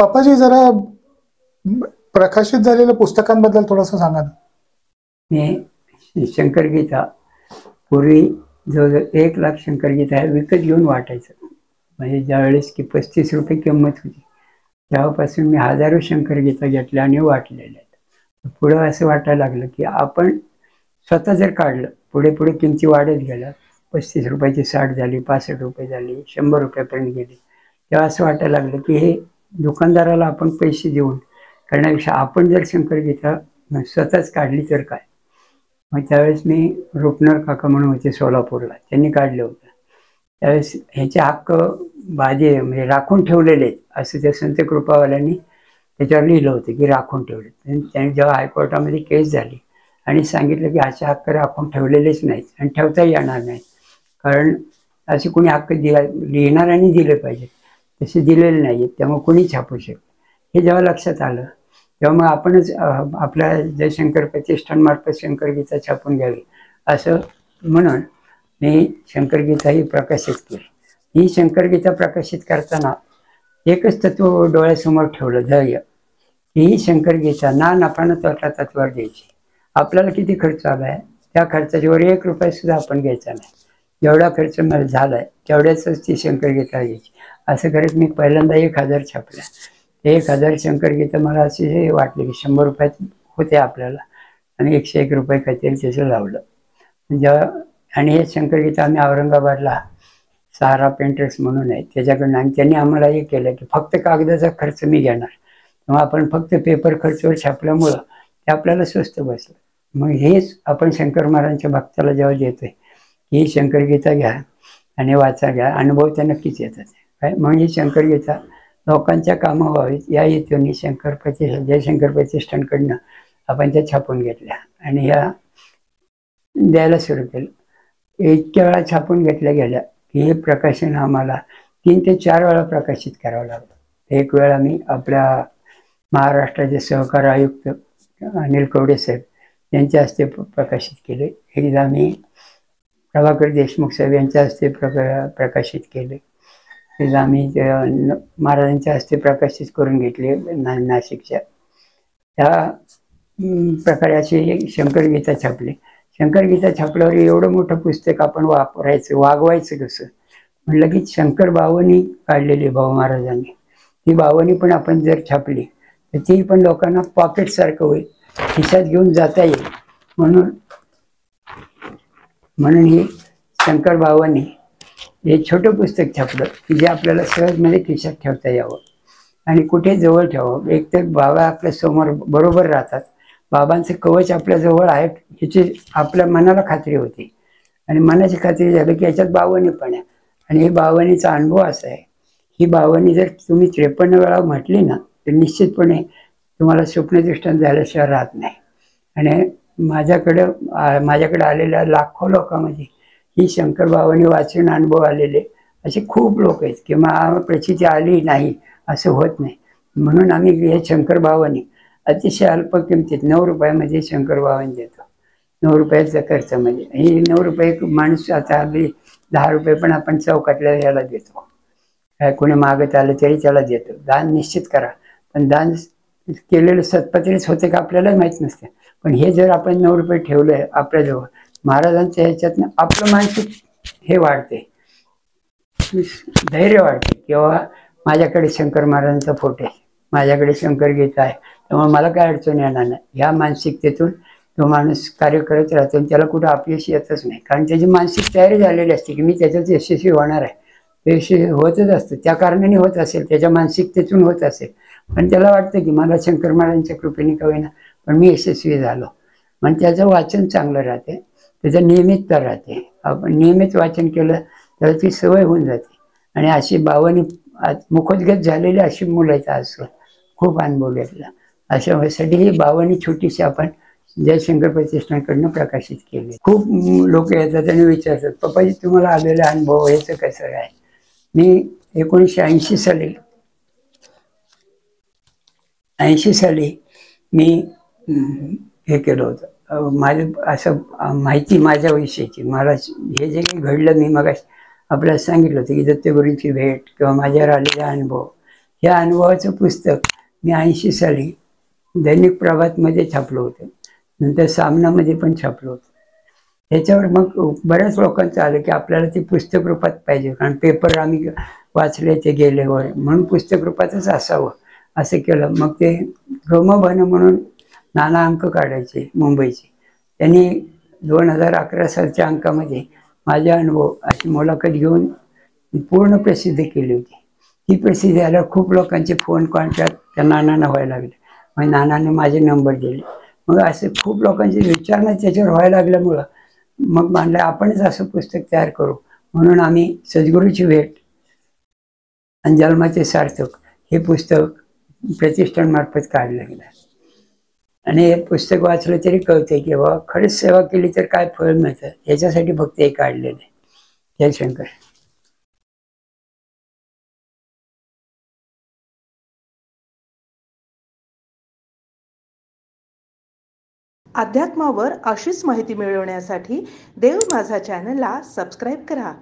बाप्पाजी जरा प्रकाशित झालेल्या पुस्तकांबद्दल थोडंसं सांगा ना. मी शंकरगीता पूर्वी जवळजवळ 1,00,000 शंकरगीता विकत घेऊन वाटायचं. म्हणजे ज्यावेळेस की 35 रुपये किंमत होती तेव्हापासून मी हजारो शंकरगीता घेतल्या आणि वाटलेल्या आहेत. पुढं असं वाटायला लागलं की आपण स्वतः जर काढलं, पुढे पुढे किमती वाढत गेल्या, 35 रुपयाची 60 झाली, 65 रुपये झाली, 100 रुपयापर्यंत गेली. तेव्हा असं वाटायला लागलं की हे दुकानदाराला आपण पैसे देऊन करण्यापेक्षा आपण जर शंकरगीता स्वतःच काढली तर काय. मग त्यावेळेस मी रुपनर काका म्हणून होते सोलापूरला, त्यांनी काढलं होतं. त्यावेळेस ह्याचे हक्क बाजे म्हणजे राखून ठेवलेले आहेत असं त्या संत कृपावाल्यांनी त्याच्यावर लिहिलं होतं की राखून ठेवले. त्यांनी जेव्हा हायकोर्टामध्ये केस झाली आणि सांगितलं की असे हक्क राखून ठेवलेलेच नाहीत आणि ठेवताही येणार नाहीत, कारण असे कोणी हक्क लिहिणाऱ्यांनी दिले पाहिजेत, तसे दिलेले नाही आहेत, त्यामुळे कोणी छापू शकत. हे जेव्हा लक्षात आलं तेव्हा मग आपणच आपल्या जयशंकर प्रतिष्ठानमार्फत शंकरगीता छापून घ्यावी असं म्हणून मी शंकरगीता ही प्रकाशित केली. ही शंकरगीता प्रकाशित करताना एकच तत्व डोळ्यासमोर ठेवलं, धैर्य. ही शंकरगीता ना नफा न तोटा तत्वावर द्यायची. आपल्याला किती खर्च आला आहे त्या खर्चाच्यावर 1 रुपया सुद्धा आपण घ्यायचा नाही. जेवढा खर्च मला झाला आहे तेवढ्याच ती शंकरगीता घ्यायची. असं करत मी पहिल्यांदा 1,000 छापल्या. 1,000 शंकरगीता मला असे वाटले की 100 रुपयात होते आपल्याला, आणि 101 रुपये काहीतरी त्याचं लावलं. जेव्हा आणि हे शंकरगीता आम्ही औरंगाबादला सहारा पेंटर्स म्हणून आहे त्याच्याकडनं, आणि त्यांनी आम्हाला हे केलं की फक्त कागदाचा खर्च मी घेणार. मग आपण फक्त पेपर खर्चवर छापल्यामुळं ते आपल्याला स्वस्त बसलं. मग हेच आपण शंकर महाराजांच्या भक्ताला जेव्हा देतोय ही शंकरगीता घ्या आणि वाचा, घ्या, अनुभव त्या नक्कीच येतात. काय मग ही शंकरगीता लोकांच्या कामं व्हावीत या हेतूने जयशंकर प्रतिष्ठानकडनं आपण त्या छापून घेतल्या आणि ह्या द्यायला सुरू केलं. इतक्या वेळा छापून घेतल्या गेल्या की हे प्रकाशन आम्हाला 3 ते 4 वेळा प्रकाशित करावं लागलं. एक वेळा मी आपल्या महाराष्ट्राचे सहकार आयुक्त अनिल कवडे साहेब यांच्या हस्ते प्रकाशित केले. एकदा मी प्रभाकर देशमुख साहेब यांच्या हस्ते प्रकाशित केले. एकदा आम्ही महाराजांच्या हस्ते प्रकाशित करून घेतले नाशिकच्या. त्या प्रकारे अशी शंकरगीता छापली. शंकरगीता छापल्यावर एवढं मोठं पुस्तक आपण वागवायचं कसं म्हटलं की शंकर बावनी काढलेली भाऊ महाराजांनी, ती बावनी पण आपण जर छापली तर ती पण लोकांना पॉकेटसारखं होईल, खिशात घेऊन जाता येईल. म्हणून ही शंकर बावनी हे छोटं पुस्तक छापलं की जे आपल्याला सहजमध्ये खिशात ठेवता यावं आणि कुठे जवळ ठेवावं. एक तर बाबा आपल्या समोर बरोबर राहतात, बाबांचं कवच आपल्या जवळ आहे ह्याची आपल्या मनाला खात्री होती, आणि मनाची खात्री झाली की याच्यात बावनी पण आहे. आणि हे बावनीचा अनुभव असा आहे, ही बावनी जर तुम्ही 53 वेळा म्हटली ना तर निश्चितपणे तुम्हाला स्वप्नदृष्टांत झाल्याशिवाय राहत नाही. आणि माझ्याकडे आलेल्या लाखो लोकांमध्ये ही शंकर बावनी वाचून अनुभव आलेले असे खूप लोक आहेत किंवा प्रचिती आली नाही असं होत नाही. म्हणून आम्ही हे शंकर बावनी अतिशय अल्प किमतीत 9 रुपयामध्ये शंकर बावनी देतो. 9 रुपयाचा खर्च म्हणजे ही 9 रुपये माणूस आता हल्ली 10 रुपये पण आपण चौकातल्या याला देतो. काय कोणी मागत आलं तरी त्याला देतो. दान निश्चित करा, पण दान केलेलं सत्पत्रीच होते का आपल्याला माहीत नसते. पण हे जर आपण 9 रुपये ठेवलं आपल्याजवळ, महाराजांच्या ह्याच्यातनं आपलं मानसिक हे वाढते, धैर्य वाढते किंवा माझ्याकडे शंकर महाराजांचा फोटो आहे, माझ्याकडे शंकरगीता आहे, त्यामुळे मला काय अडचण येणार नाही. ह्या मानसिकतेतून तो माणूस कार्य करत राहतो आणि त्याला कुठं अपयश येतच नाही, कारण त्याची मानसिक तयारी झालेली असते की मी त्याच्यात यशस्वी होणार आहे. यशस्वी होतच असतं, त्या कारणाने होत असेल, त्याच्या मानसिकतेतून होत असेल, पण त्याला वाटतं की मला शंकर महाराजांच्या कृपेने का होईना पण मी यशस्वी झालो. म्हणजे त्याचं वाचन चांगलं राहते, त्याचं नियमितता राहते. आपण नियमित वाचन केलं तर ती सवय होऊन जाते. आणि अशी बावनी मुखोद्गत झालेली अशी मुलं आहेत आज खूप अनुभव घेतला. अशा वेळेसाठी ही बावनी छोटीशी आपण जयशंकर प्रतिष्ठानकडनं प्रकाशित केली. खूप लोक येतात आणि विचारतात पप्पाजी तुम्हाला आलेला अनुभव याचं कसं काय. मी 1980 साली मी हे केलं होतं. माझं असं माहिती माझ्याविषयीची मला हे जे काही घडलं, मी मग आपल्याला सांगितलं होतं की दत्तगुरूंची भेट किंवा माझ्यावर आलेला अनुभव या अनुभवाचं पुस्तक मी 80 साली दैनिक प्रभातमध्ये छापलं होतं, नंतर सामनामध्ये पण छापलं होतं. त्याच्यावर मग बऱ्याच लोकांचं आलं की आपल्याला ते पुस्तक रूपात पाहिजे, कारण पेपर आम्ही वाचले ते गेल्यावर, म्हणून पुस्तक रूपातच असावं असं केलं. मग ते गमभन म्हणून नाना अंक काढायचे मुंबईचे, त्यांनी 2011 सालच्या अंकामध्ये माझे अनुभव अशी मुलाखत घेऊन पूर्ण प्रसिद्ध केली होती. ती प्रसिद्धी झाल्यावर खूप लोकांचे फोन कॉन्टॅक्ट त्या नानांना व्हायला लागले. मग नानांनी माझे नंबर दिले. मग असे खूप लोकांची विचारणा त्याच्यावर व्हायला लागल्यामुळं मग म्हणलं आपणच असं पुस्तक तयार करू. म्हणून आम्ही सद्गुरूची भेट आणि जन्माचे सार्थक हे पुस्तक प्रतिष्ठानमार्फत काढलं गेलं. आणि हे पुस्तक वाचलं तरी कळते की बाबा खरंच सेवा केली तर काय फळ मिळतं, याच्यासाठी फक्त हे काढलेलं आहे. जय शंकर. अध्यात्मावर अशीच माहिती मिळवण्यासाठी देव माझा चॅनलला सबस्क्राईब करा